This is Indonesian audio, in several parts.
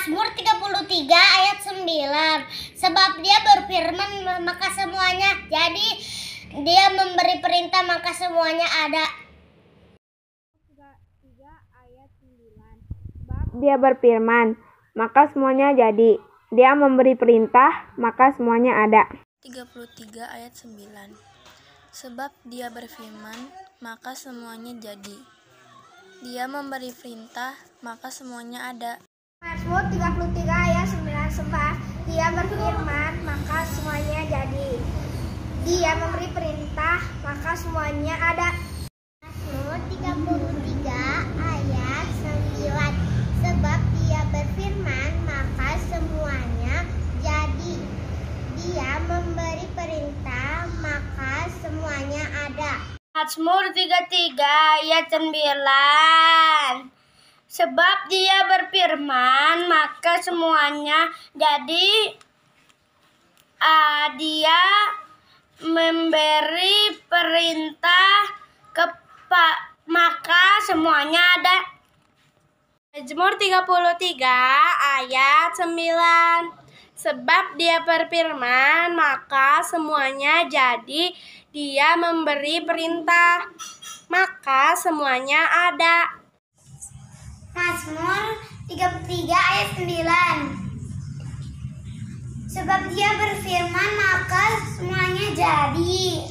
Mazmur 33 ayat 9. Sebab dia berfirman maka semuanya jadi, dia memberi perintah maka semuanya ada. Ayat 9. Sebab dia berfirman maka semuanya jadi, dia memberi perintah maka semuanya ada. 33 ayat 9. Sebab dia berfirman maka semuanya jadi, dia memberi perintah maka semuanya ada. Mazmur 33 ayat 9. Sebab dia berfirman maka semuanya jadi, dia memberi perintah maka semuanya ada. Mazmur 33 ayat 9. Sebab dia berfirman maka semuanya jadi, dia memberi perintah maka semuanya ada. Mazmur 33 ayat 9. Sebab dia berfirman maka semuanya jadi, dia memberi perintah maka semuanya ada. Mazmur 33 ayat 9. Sebab dia berfirman maka semuanya jadi, dia memberi perintah maka semuanya ada. Mazmur 33 ayat 9. Sebab dia berfirman maka semuanya jadi,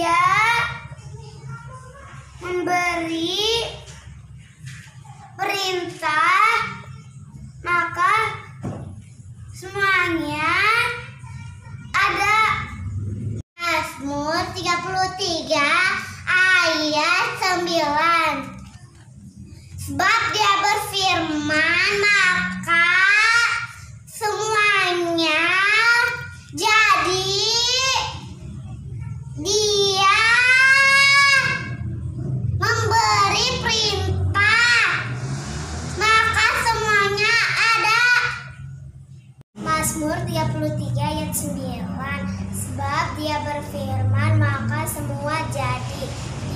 dia memberi perintah maka semuanya ada. Mazmur 33 ayat 9. Sebab dia berfirman maka semuanya jadi, dia memberi perintah maka semuanya ada. Mazmur 33 ayat 9. Sebab dia berfirman maka semua jadi,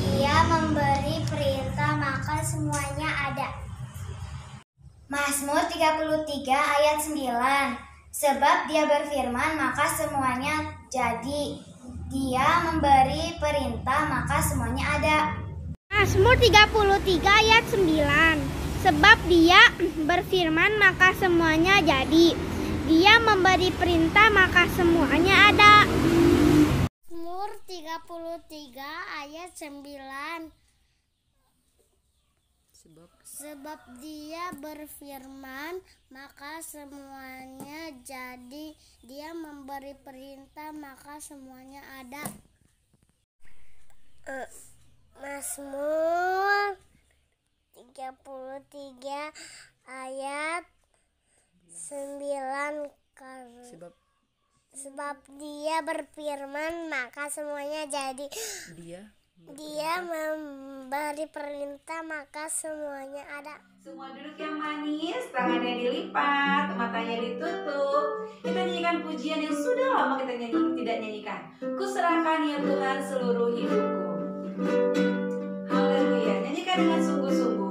dia memberi perintah maka semuanya ada. Mazmur 33 ayat 9. Sebab dia berfirman maka semuanya jadi, dia memberi perintah maka semuanya ada. Mazmur 33 ayat 9. Sebab dia berfirman maka semuanya jadi, dia memberi perintah maka semuanya ada. Mazmur 33 ayat 9. Sebab dia berfirman maka semuanya jadi, dia memberi perintah maka semuanya ada. Mazmur 33 ayat 9. Sebab dia berfirman maka semuanya jadi, dia memberi perintah maka semuanya ada. Semua duduk yang manis, tangannya dilipat, matanya ditutup. Kita nyanyikan pujian yang sudah lama kita tidak nyanyikan. Kuserahkan ya Tuhan seluruh hidupku. Haleluya, nyanyikan dengan sungguh-sungguh.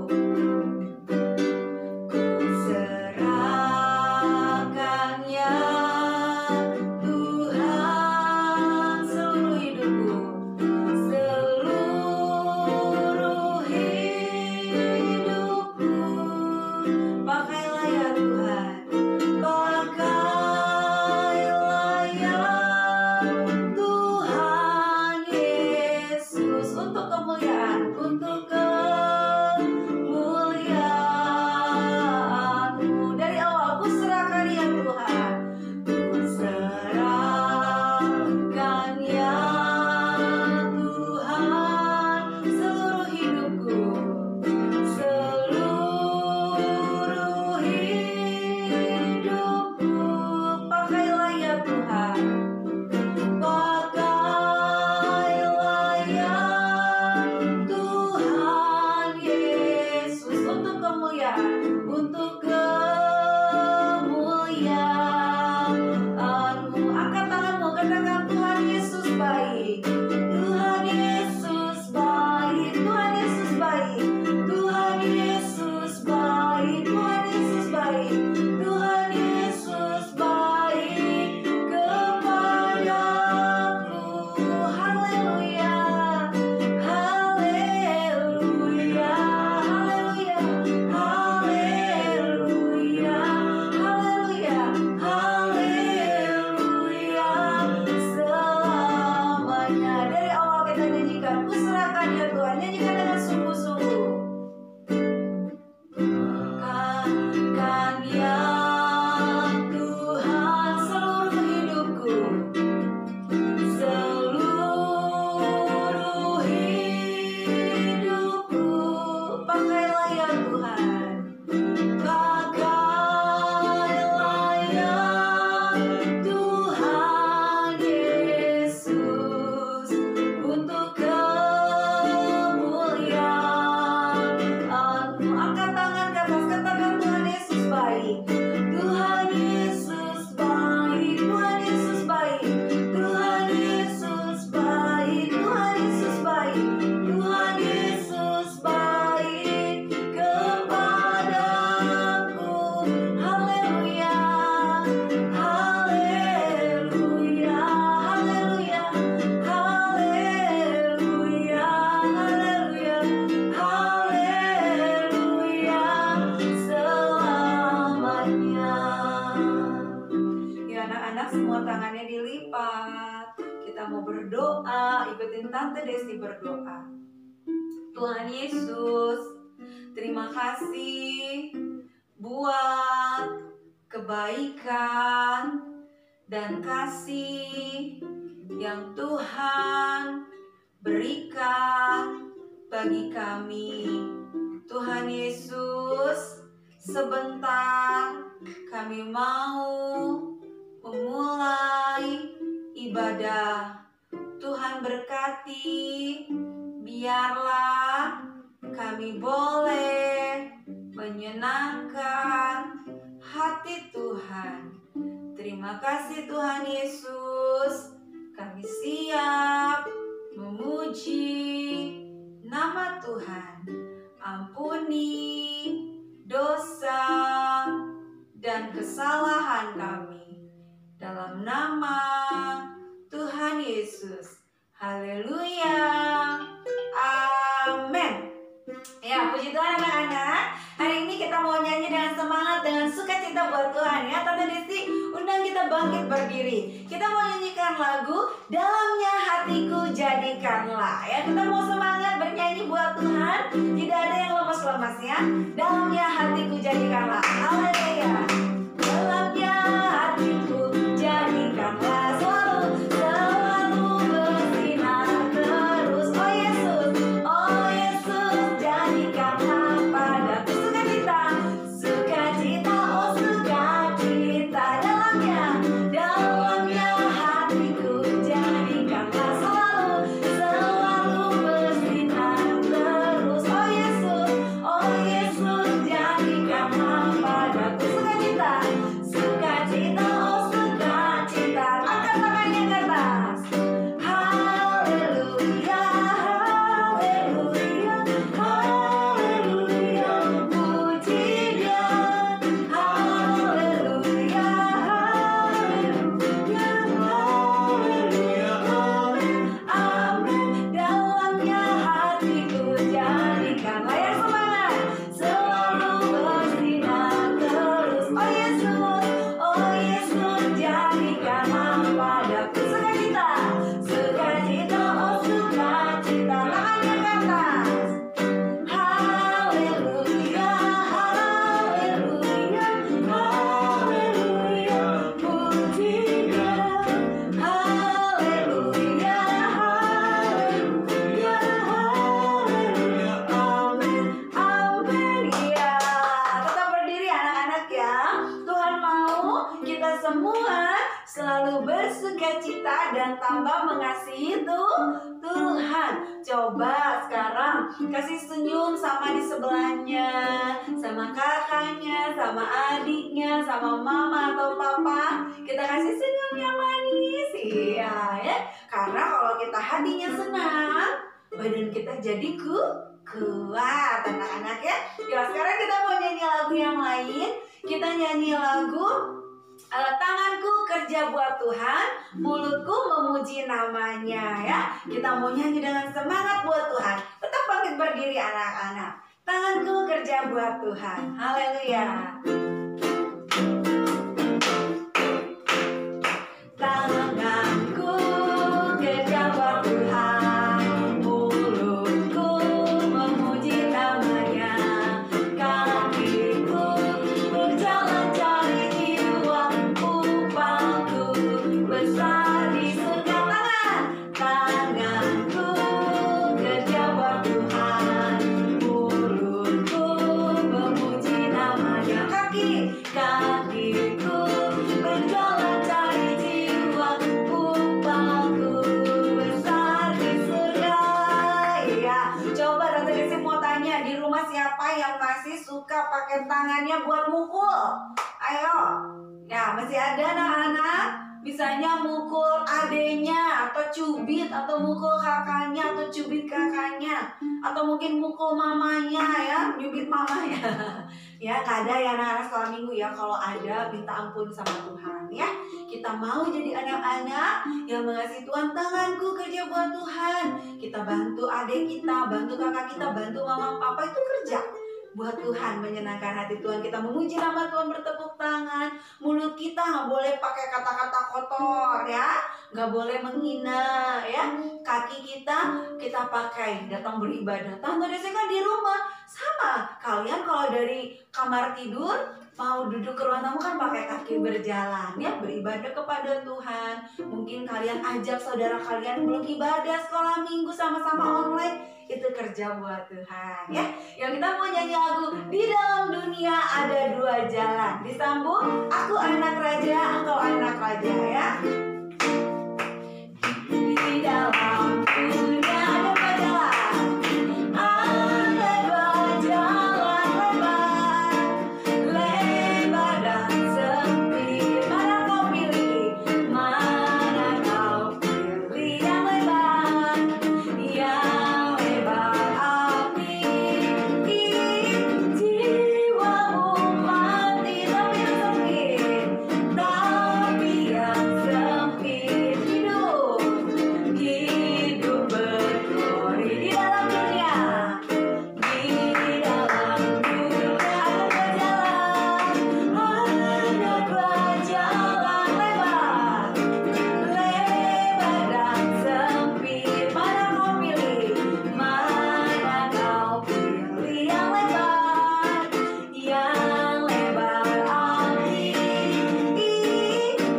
Tuhan Yesus baik, baik. Tuhan Yesus baik, Tuhan Yesus baik. Tuhan Yesus baik, Tuhan Yesus baik. Tuhan Yesus baik kepadaku. Haleluya, haleluya, haleluya, haleluya, haleluya, haleluya selamanya. Ya anak-anak, semua tangannya dilipat. Kita mau berdoa, ikutin Tante Desi berdoa. Tuhan Yesus, terima kasih buat kebaikan dan kasih yang Tuhan berikan bagi kami. Tuhan Yesus, sebentar kami mau memulai ibadah. Tuhan berkati, biarlah kami boleh menyenangkan hati Tuhan. Terima kasih Tuhan Yesus, kami siap memuji nama Tuhan. Ampuni dosa dan kesalahan kami dalam nama Tuhan Yesus. Haleluya, amin. Ya, puji Tuhan anak-anak. Hari ini kita mau nyanyi dengan semangat, dengan sukacita buat Tuhan ya. Tante Desi undang kita bangkit berdiri. Kita mau nyanyikan lagu Dalamnya Hatiku Jadikanlah ya. Kita mau semangat bernyanyi buat Tuhan. Tidak ada yang lemas-lemas ya. Dalamnya hatiku jadikanlah. Haleluya. Dalamnya hatiku jadikanlah selalu bersinar terus. Oh Yesus, jadikanlah padaku sukacita, oh sukacita. Dalamnya hatiku jadikanlah selalu bersinar terus. Oh Yesus, jadikanlah padaku sukacita, oh sukacita. Angkat tangannya ke atas. Haleluya, haleluya, haleluya, puji Dia. Haleluya, haleluya, haleluya, amin. Dalamnya hatiku jadikanlah ya semangat, selalu bersinar terus. Oh Yesus, jadikanlah padaku sukacita, oh sukacita. Tangannya ke atas. Haleluya, haleluya, haleluya, puji Dia. Haleluya, haleluya, haleluya, amin, amin. Ya, tetap berdiri anak-anak ya. Tuhan mau kita semua selalu bersukacita dan tambah mengasihi Tuhan. Coba sekarang kasih senyum sama di sebelahnya, sama kakaknya, sama adiknya, sama mama atau papa. Kita kasih senyum yang manis. Iya ya. Karena kalau kita hatinya senang, badan kita jadi kuat anak-anak ya. Ya sekarang kita mau nyanyi lagu yang lain. Kita nyanyi lagu tanganku kerja buat Tuhan, mulutku memuji namanya ya. Kita mau nyanyi dengan semangat buat Tuhan. Tetap bangkit berdiri anak-anak. Tanganku kerja buat Tuhan. Haleluya. Tanganku kerja buat Tuhan, mulutku memuji namanya, kakiku berjalan cari jiwa, upahku besar di surga. Tanganku kerja buat Tuhan, mulutku memuji namanya, kakiku berjalan cari jiwa, upahku besar di surga. Ya, coba Tante Desi mau tanya, di rumah siapa yang masih suka pakai tangannya buat mukul? Ayo. Ya, masih ada anak-anak misalnya mukul adenya atau cubit atau mukul kakaknya atau cubit kakaknya atau mungkin mukul mamanya ya, nyubit mamanya. Ya, nggak ada ya anak-anak sekolah minggu ya. Kalau ada minta ampun sama Tuhan ya. Kita mau jadi anak-anak yang mengasihi Tuhan. Tanganku kerja buat Tuhan. Kita bantu adik kita, bantu kakak kita, bantu mama papa, itu kerja buat Tuhan, menyenangkan hati Tuhan. Kita memuji nama Tuhan, bertepuk tangan. Mulut kita nggak boleh pakai kata-kata kotor ya, nggak boleh menghina ya. Kaki kita pakai datang beribadah. Tante Desi kan di rumah sama. Kalian kalau dari kamar tidur mau duduk ke ruang tamu kan pakai kaki berjalan ya, beribadah kepada Tuhan. Mungkin kalian ajak saudara kalian belum ibadah sekolah minggu sama-sama online, itu kerja buat Tuhan ya. Yang kita mau nyanyi lagu Di Dalam Dunia Ada Dua Jalan. Disambung, aku anak raja, engkau anak raja ya. Di dalam dunia ada dua jalan, ada dua jalan lebar dan sempit. Mana kau pilih? Mana kau pilih? Yang lebar, yang lebar api. Jiwamu mati tapi yang sempit, tapi yang sempit. Hidup berglori di dalam dunia. Di dalam dunia ada dua jalan lebar, lebar dan sempit. Mana kau pilih? Mana kau pilih? Yang lebar, yang lebar api.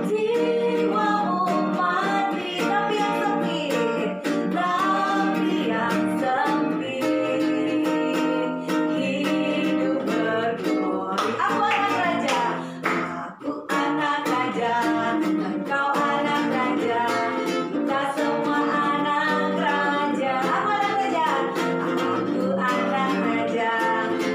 Jiwamu mati tapi yang sempit, tapi yang sempit. Hidup berglori. Aku anak raja, aku anak raja, engkau anak raja, kita semua anak raja. Aku anak raja, aku anak raja,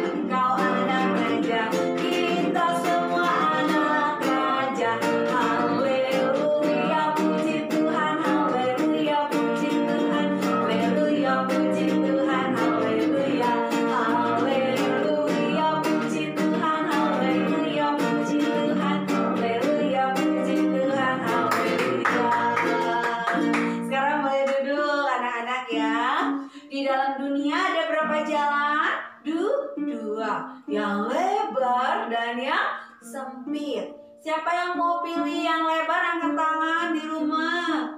engkau anak raja, kita semua anak raja. Haleluya, puji Tuhan, haleluya, puji Tuhan, haleluya, puji Tuhan, haleluya, haleluya, puji Tuhan, haleluya, puji Tuhan, haleluya, puji Tuhan, haleluya. Sekarang boleh duduk anak-anak ya. Di dalam dunia ada berapa jalan? Dua, yang lebar dan yang sempit. Siapa yang mau pilih yang lebar, angkat tangan di rumah.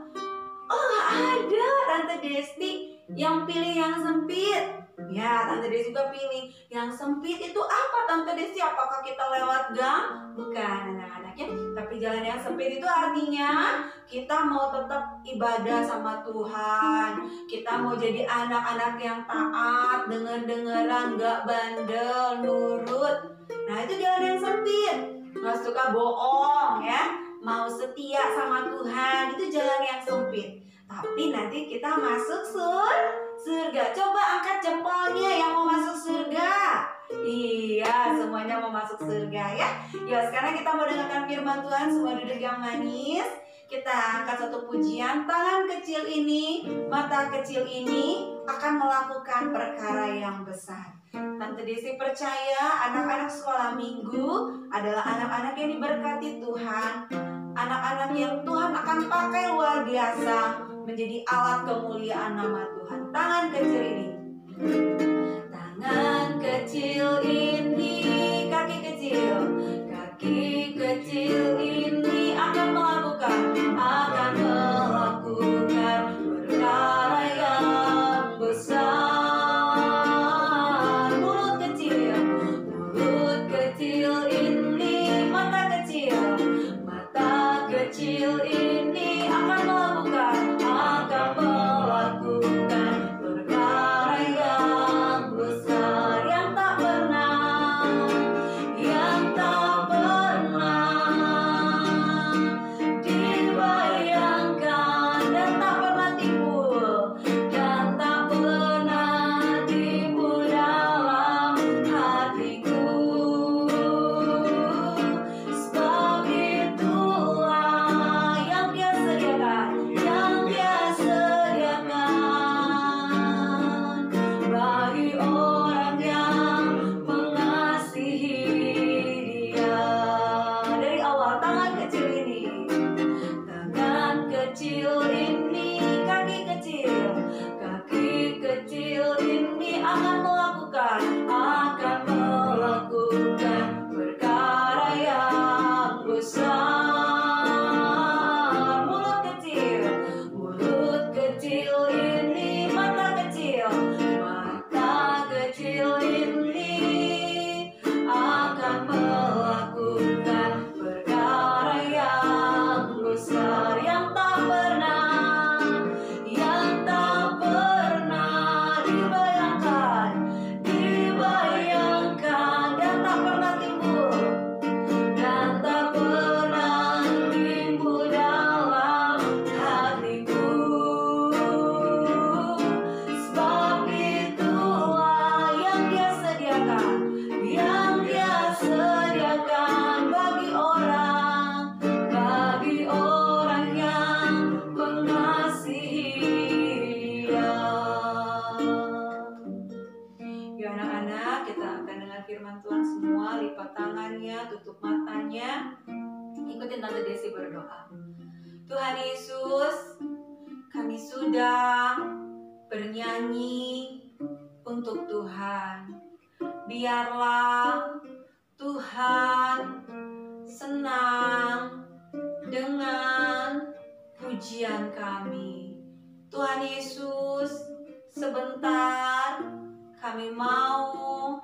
Oh, ada Tante Desti yang pilih yang sempit. Ya, Tante Desti juga pilih yang sempit. Itu apa Tante Desti? Apakah kita lewat gang? Bukan anak-anaknya. Tapi jalan yang sempit itu artinya kita mau tetap ibadah sama Tuhan. Kita mau jadi anak-anak yang taat, denger-dengeran, gak bandel, nurut. Nah, itu jalan yang sempit. Gak suka bohong ya, mau setia sama Tuhan, itu jalan yang sempit. Tapi nanti kita masuk surga. Coba angkat jempolnya yang mau masuk surga. Iya, semuanya mau masuk surga ya. Ya, sekarang kita mau dengarkan firman Tuhan. Semua duduk yang manis. Kita angkat satu pujian. Tangan kecil ini, mata kecil ini akan melakukan perkara yang besar. Tante Desi percaya anak-anak sekolah minggu adalah anak-anak yang diberkati Tuhan. Anak-anak yang Tuhan akan pakai luar biasa menjadi alat kemuliaan nama Tuhan. Tangan kecil ini, tangan kecil ini, kaki kecil ini akan melakukan perkara yang besar. Mulut kecil ini, mata kecil ini akan melakukan perkara yang besar yang tak pernah semua lipat tangannya, tutup matanya. Ikutin Tante Desi berdoa. Tuhan Yesus, kami sudah bernyanyi untuk Tuhan. Biarlah Tuhan senang dengan pujian kami. Tuhan Yesus, sebentar kami mau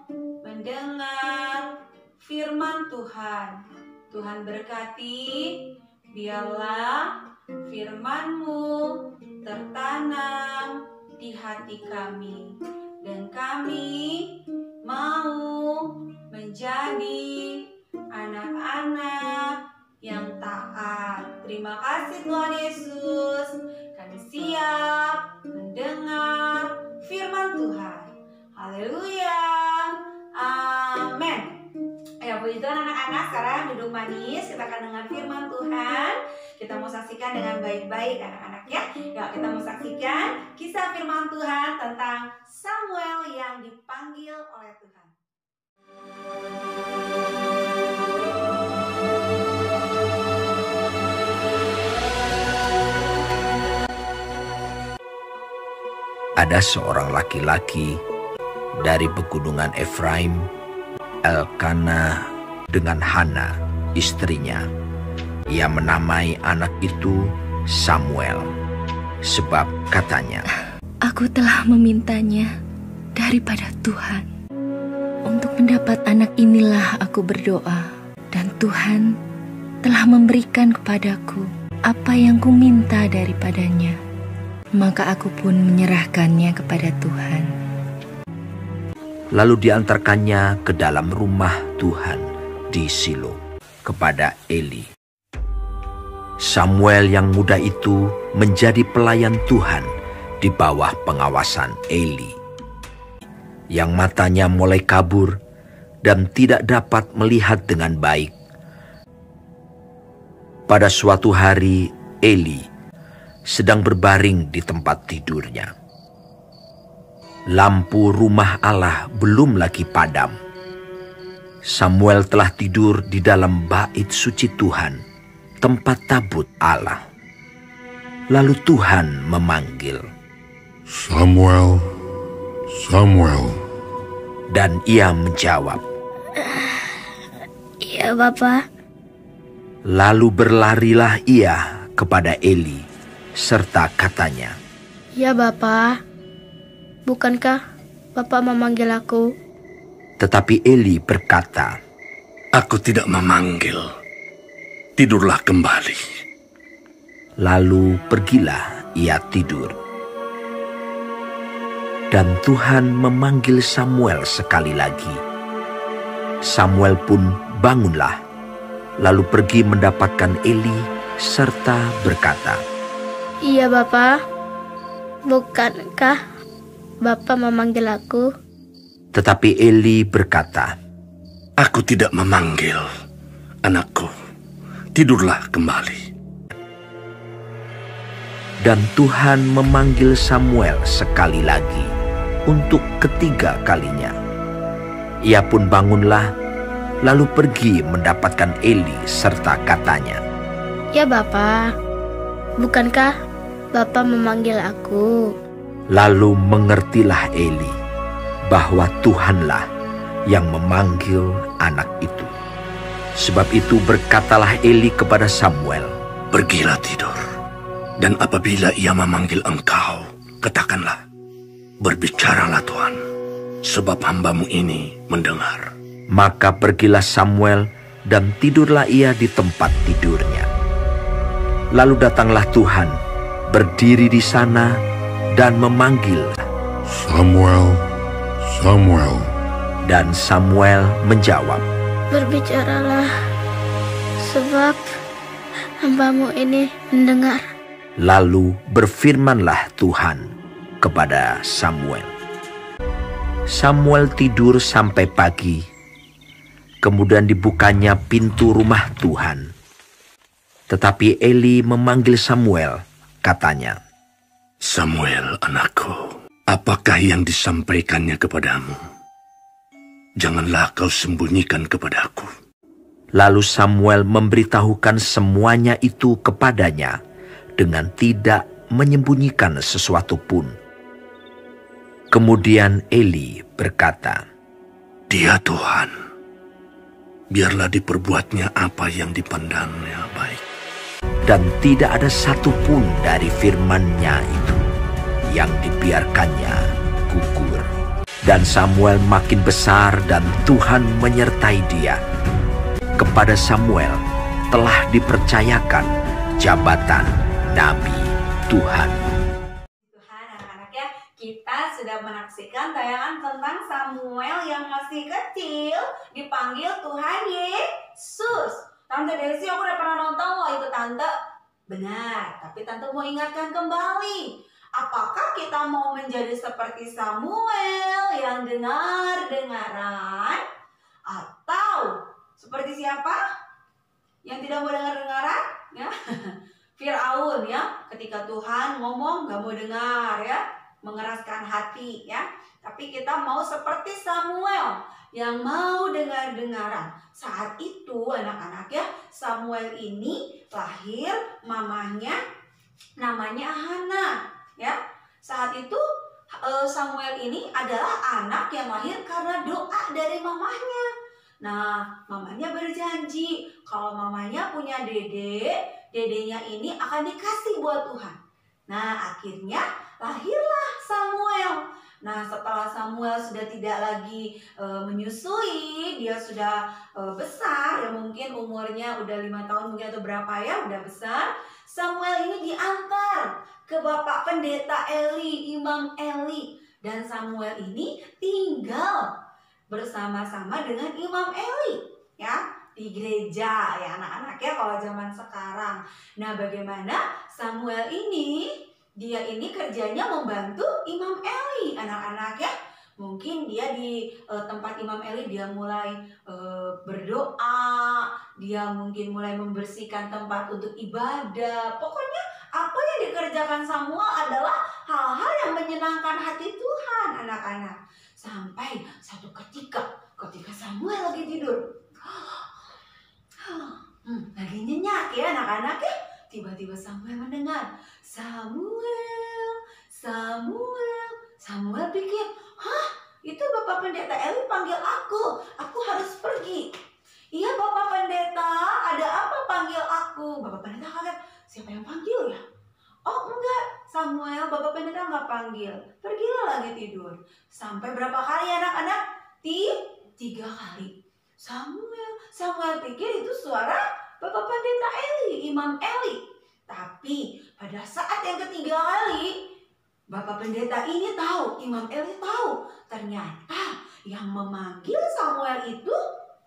mendengar firman Tuhan. Tuhan berkati, biarlah firman-Mu tertanam di hati kami. Dan kami mau menjadi anak-anak yang taat. Terima kasih Tuhan Yesus. Kami siap mendengar firman Tuhan. Haleluya. Amin. Ya puji Tuhan anak-anak, sekarang duduk manis. Kita akan dengar firman Tuhan. Kita mau saksikan dengan baik-baik anak-anak ya. Ya, kita mau saksikan kisah firman Tuhan tentang Samuel yang dipanggil oleh Tuhan. Ada seorang laki-laki dari pegunungan Efraim, Elkanah dengan Hana, istrinya. Ia menamai anak itu Samuel, sebab katanya, "Aku telah memintanya daripada Tuhan. Untuk mendapat anak inilah aku berdoa, dan Tuhan telah memberikan kepadaku apa yang kuminta daripadanya. Maka aku pun menyerahkannya kepada Tuhan." Lalu diantarkannya ke dalam rumah Tuhan di Silo kepada Eli. Samuel yang muda itu menjadi pelayan Tuhan di bawah pengawasan Eli, yang matanya mulai kabur dan tidak dapat melihat dengan baik. Pada suatu hari Eli sedang berbaring di tempat tidurnya. Lampu rumah Allah belum lagi padam. Samuel telah tidur di dalam bait suci Tuhan, tempat tabut Allah. Lalu Tuhan memanggil, "Samuel, Samuel." Dan ia menjawab, Iya, Bapa. Lalu berlarilah ia kepada Eli, serta katanya, Ya Bapa, bukankah Bapa memanggil aku? Tetapi Eli berkata, "Aku tidak memanggil. Tidurlah kembali." Lalu pergilah ia tidur. Dan Tuhan memanggil Samuel sekali lagi. Samuel pun bangunlah, lalu pergi mendapatkan Eli serta berkata, Iya Bapa, bukankah Bapa memanggil aku? Tetapi Eli berkata, "Aku tidak memanggil, anakku. Tidurlah kembali." Dan Tuhan memanggil Samuel sekali lagi untuk ketiga kalinya. Ia pun bangunlah, lalu pergi mendapatkan Eli serta katanya, Ya Bapa, bukankah Bapa memanggil aku? Lalu mengertilah Eli bahwa Tuhanlah yang memanggil anak itu. Sebab itu berkatalah Eli kepada Samuel, "Pergilah tidur. Dan apabila ia memanggil engkau, katakanlah, 'Berbicaralah Tuhan, sebab hamba-Mu ini mendengar.'" Maka pergilah Samuel dan tidurlah ia di tempat tidurnya. Lalu datanglah Tuhan, berdiri di sana dan memanggil, "Samuel, Samuel." Dan Samuel menjawab, Berbicaralah, sebab hamba-Mu ini mendengar. Lalu berfirmanlah Tuhan kepada Samuel. Samuel tidur sampai pagi. Kemudian dibukanya pintu rumah Tuhan. Tetapi Eli memanggil Samuel, katanya, "Samuel, anakku, apakah yang disampaikannya kepadamu?" janganlah kau sembunyikan kepadaku. Lalu Samuel memberitahukan semuanya itu kepadanya dengan tidak menyembunyikan sesuatu pun. Kemudian Eli berkata, Dia Tuhan, biarlah diperbuatnya apa yang dipandangnya baik. dan tidak ada satupun dari firman-Nya itu yang dibiarkannya gugur. Dan Samuel makin besar dan Tuhan menyertai dia. Kepada Samuel telah dipercayakan jabatan Nabi Tuhan. Tuhan, anak-anak ya, kita sudah menyaksikan tayangan tentang Samuel yang masih kecil dipanggil Tuhan Yesus. Tante Desi, aku udah pernah nonton loh itu Tante. Benar, tapi Tante mau ingatkan kembali. Apakah kita mau menjadi seperti Samuel yang dengar-dengaran? Atau seperti siapa? Yang tidak mau dengar-dengaran? Ya. Firaun ya, ketika Tuhan ngomong gak mau dengar ya, mengeraskan hati ya. Tapi kita mau seperti Samuel yang mau dengar-dengaran. Saat itu anak-anak ya, Samuel ini lahir, mamanya namanya Hana ya. Saat itu Samuel ini adalah anak yang lahir karena doa dari mamanya. Nah, mamanya berjanji kalau mamanya punya dedenya ini akan dikasih buat Tuhan. Nah, akhirnya lahirlah Samuel. Nah, setelah Samuel sudah tidak lagi menyusui, dia sudah besar, ya mungkin umurnya udah 5 tahun mungkin atau berapa ya, udah besar. Samuel ini diantar ke Bapak Pendeta Eli, Imam Eli. Dan Samuel ini tinggal bersama-sama dengan Imam Eli ya di gereja ya anak-anak ya kalau zaman sekarang. Nah, bagaimana Samuel ini dia ini kerjanya membantu Imam Eli anak-anak ya. Mungkin dia di tempat Imam Eli dia mulai berdoa, dia mungkin mulai membersihkan tempat untuk ibadah. Pokoknya apa yang dikerjakan Samuel adalah hal-hal yang menyenangkan hati Tuhan anak-anak. Sampai satu ketika Samuel lagi tidur, lagi nyenyak ya anak-anak ya. Tiba-tiba Samuel mendengar, Samuel pikir, itu Bapak Pendeta Eli panggil aku harus pergi. Iya Bapak Pendeta, ada apa panggil aku? Bapak Pendeta kaget, siapa yang panggil ya? Oh enggak, Samuel, Bapak Pendeta enggak panggil. Pergilah lagi tidur. Sampai berapa kali anak-anak? 3 kali. Samuel pikir itu suara Bapak Pendeta Eli, Imam Eli. Tapi pada saat yang ketiga kali, Bapak Pendeta ini tahu, Imam Eli tahu. Ternyata yang memanggil Samuel itu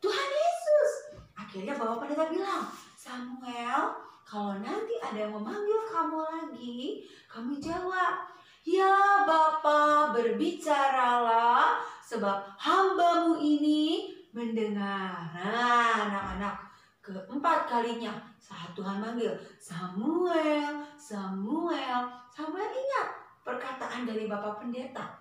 Tuhan Yesus. Akhirnya Bapak Pendeta bilang, Samuel, kalau nanti ada yang memanggil kamu lagi, kamu jawab, ya Bapa, berbicaralah, sebab hambamu ini mendengar. Nah, anak-anak, keempat kalinya saat Tuhan manggil, Samuel ingat perkataan dari Bapak Pendeta.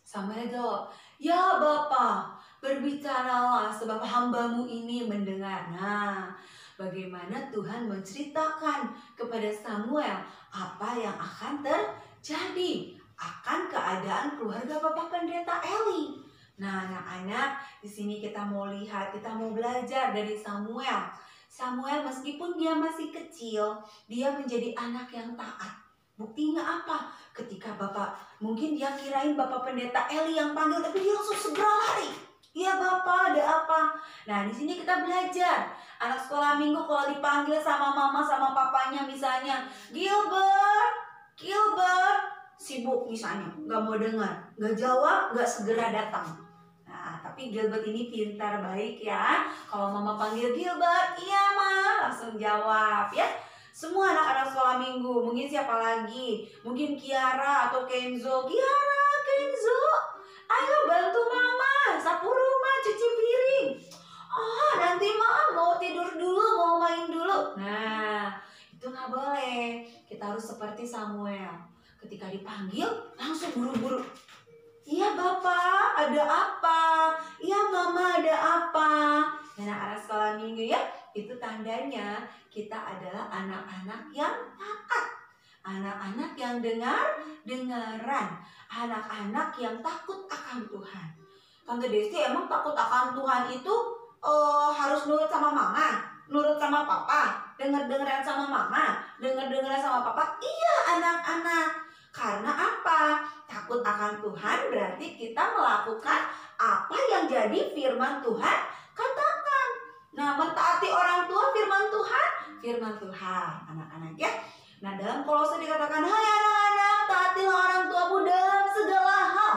Samuel jawab, ya Bapa, berbicaralah, sebab hambamu ini mendengar. Nah, bagaimana Tuhan menceritakan kepada Samuel apa yang akan terjadi akan keadaan keluarga Bapak Pendeta Eli. Nah, anak-anak, di sini kita mau lihat, kita mau belajar dari Samuel. Samuel meskipun dia masih kecil, dia menjadi anak yang taat. Buktinya apa? Ketika mungkin dia kirain Bapak Pendeta Eli yang panggil, tapi dia langsung segera lari. Iya Bapak, ada apa? Nah, di sini kita belajar. Anak sekolah minggu kalau dipanggil sama mama sama papanya misalnya, Gilbert, sibuk misalnya, nggak mau dengar, nggak jawab, nggak segera datang. Nah, tapi Gilbert ini pintar baik ya. Kalau mama panggil Gilbert, iya Ma, langsung jawab ya. Semua anak-anak sekolah minggu, mungkin siapa lagi? Mungkin Kiara atau Kenzo. Ayo bantu mama, sapu rumah, cuci piring. Nanti Ma mau tidur dulu, mau main dulu. Nah, itu nggak boleh. Kita harus seperti Samuel. Ketika dipanggil, langsung buru-buru. Iya Bapak, ada apa? Iya mama, ada apa? Anak-anak sekolah minggu ya, itu tandanya kita adalah anak-anak yang taat, anak-anak yang dengaran, anak-anak yang takut akan Tuhan. Tante Desi, emang takut akan Tuhan itu harus nurut sama mama, nurut sama papa, dengar-dengaran sama mama, dengar-dengaran sama papa? Iya anak-anak. Karena apa? Takut akan Tuhan berarti kita melakukan apa yang jadi firman Tuhan katakan. Nah, mentaati orang tua firman Tuhan, anak-anak ya. Nah, dalam Kolose dikatakan, hai anak-anak, taatilah orang tuamu dalam segala hal.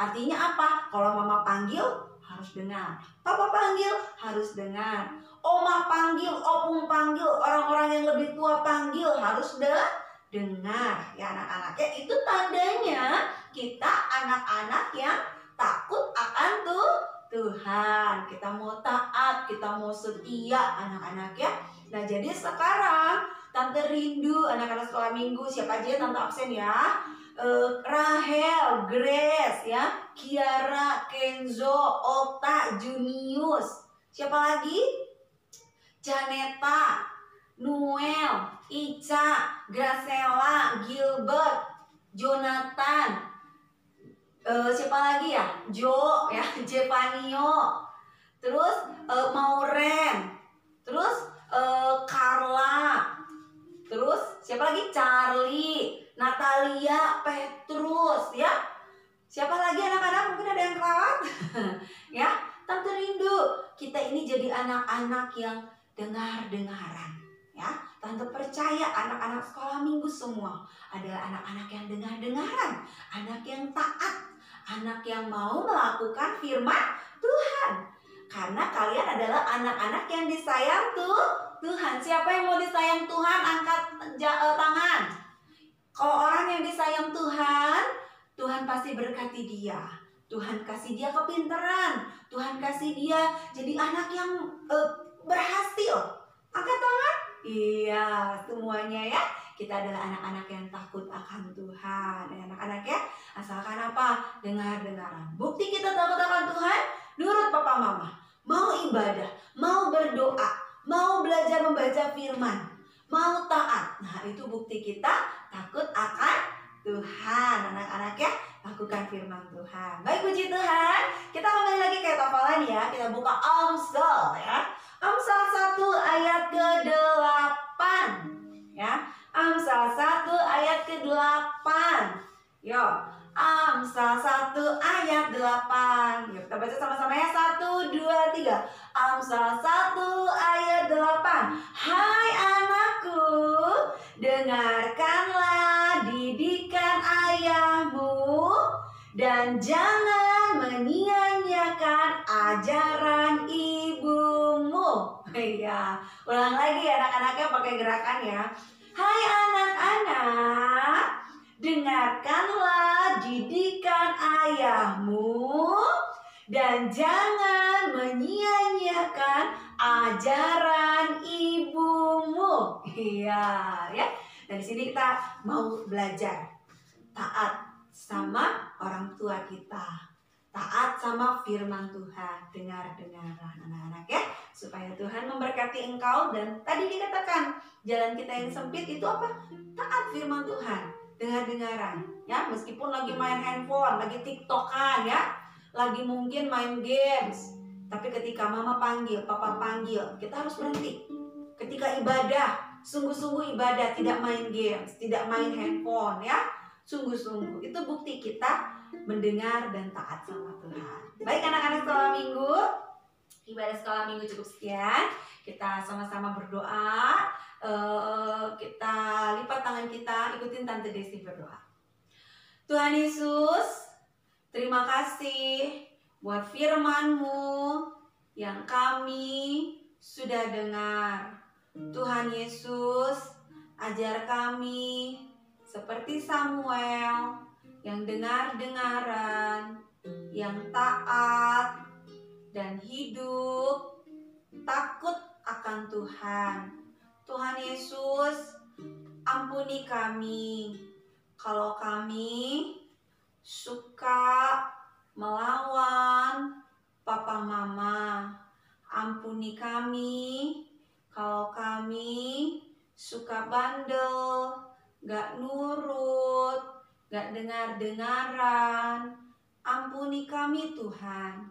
Artinya apa? Kalau mama panggil, harus dengar. Papa panggil, harus dengar. Oma panggil, opung panggil, orang-orang yang lebih tua panggil, harus dengar. Ya anak-anak ya, itu tandanya kita anak-anak yang takut akan Tuhan. Kita mau taat, kita mau setia anak-anak ya. Nah jadi sekarang Tante rindu anak-anak sekolah minggu. Siapa aja Tante absen ya? Rahel, Grace ya, Kiara, Kenzo, Ota, Junius. Siapa lagi? Janeta, Noel, Ica, Gracela, Gilbert, Jonathan. Siapa lagi ya? Jo ya, Jepanio. Terus Mauren. Terus Carla. Terus siapa lagi? Charlie, Natalia, Petrus ya. Siapa lagi anak-anak? Mungkin ada yang kelewat. Ya, Tante rindu kita ini jadi anak-anak yang dengar-dengaran ya. Tante percaya anak-anak sekolah minggu semua adalah anak-anak yang dengar-dengaran, anak yang taat, anak yang mau melakukan firman Tuhan. Karena kalian adalah anak-anak yang disayang Tuhan. Siapa yang mau disayang Tuhan? Angkat tangan. Kalau orang yang disayang Tuhan, Tuhan pasti berkati dia. Tuhan kasih dia kepintaran. Tuhan kasih dia jadi anak yang berhasil. Angkat tangan. Iya, semuanya ya. Kita adalah anak-anak yang takut akan Tuhan. Anak-anak ya, asalkan apa? Dengar-dengaran. Bukti kita takut akan Tuhan, nurut papa mama. Mau ibadah, mau berdoa, mau belajar membaca firman, mau taat. Nah, itu bukti kita takut akan Tuhan. Anak-anak ya, lakukan firman Tuhan. Baik, puji Tuhan. Kita kembali lagi ke hafalan ya. Kita buka Amsal ya. Amsal 1 ayat ke-8 ya. Amsal 1 ayat ke-8. Yo, Amsal 1 ayat 8. Yuk kita baca sama-sama ya. 1, 2, 3. Amsal 1 ayat 8. Hai anakku, dengarkanlah didikan ayahmu dan jangan menyia-nyiakan ajaran ibumu. Ya, ulang lagi anak-anaknya pakai gerakan ya. Hai anak-anak, dengarkanlah didikan ayahmu dan jangan menyia-nyiakan ajaran ibumu. Iya, ya. Dari sini kita mau belajar taat sama orang tua kita. Taat sama firman Tuhan, dengar-dengaran anak-anak ya, supaya Tuhan memberkati engkau. Dan tadi dikatakan jalan kita yang sempit itu apa? Taat firman Tuhan, dengar-dengaran ya. Meskipun lagi main handphone, lagi tiktokan ya, lagi mungkin main games, tapi ketika mama panggil, papa panggil, kita harus berhenti. Ketika ibadah, sungguh-sungguh ibadah, tidak main games, tidak main handphone ya. Sungguh-sungguh, itu bukti kita mendengar dan taat sama Tuhan. Baik anak-anak sekolah minggu, ibadah sekolah minggu cukup sekian. Kita sama-sama berdoa. Kita lipat tangan kita, ikutin Tante Desi berdoa. Tuhan Yesus, terima kasih buat firman-Mu yang kami sudah dengar. Tuhan Yesus, ajar kami seperti Samuel yang dengar-dengaran, yang taat, dan hidup takut akan Tuhan. Tuhan Yesus, ampuni kami kalau kami suka melawan Papa Mama, ampuni kami kalau kami suka bandel, gak nurut, gak dengar-dengaran. Ampuni kami Tuhan.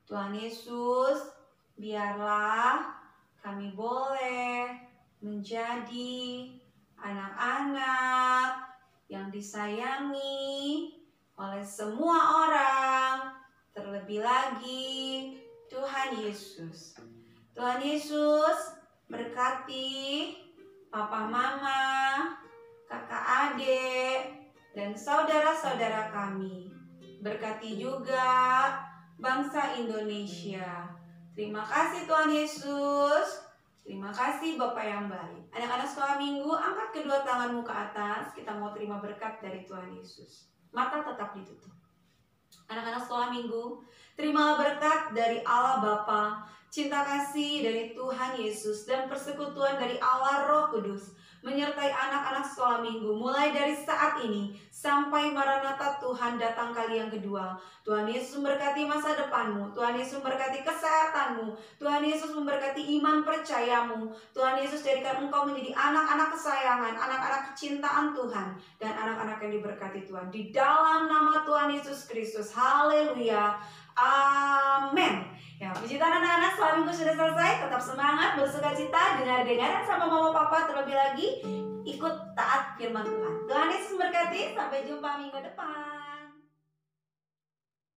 Tuhan Yesus, biarlah kami boleh menjadi anak-anak yang disayangi oleh semua orang, terlebih lagi Tuhan Yesus. Tuhan Yesus berkati Papa Mama, kakak adik, dan saudara-saudara kami. Berkati juga bangsa Indonesia. Terima kasih Tuhan Yesus. Terima kasih Bapak yang baik. Anak-anak sekolah minggu, angkat kedua tanganmu ke atas. Kita mau terima berkat dari Tuhan Yesus. Mata tetap ditutup. Anak-anak sekolah minggu, terimalah berkat dari Allah Bapa, cinta kasih dari Tuhan Yesus, dan persekutuan dari Allah Roh Kudus menyertai anak-anak sekolah minggu mulai dari saat ini sampai Maranatha Tuhan datang kali yang kedua. Tuhan Yesus memberkati masa depanmu, Tuhan Yesus memberkati kesehatanmu, Tuhan Yesus memberkati iman percayamu. Tuhan Yesus jadikan engkau menjadi anak-anak kesayangan, anak-anak kecintaan Tuhan, dan anak-anak yang diberkati Tuhan. Di dalam nama Tuhan Yesus Kristus, haleluya, amin. Ya, puji Tuhan anak-anak, sekolah minggu sudah selesai. Tetap semangat, bersukacita, dengar-dengaran sama mama papa, terlebih lagi ikut taat firman Tuhan. Tuhan Yesus memberkati, sampai jumpa minggu depan.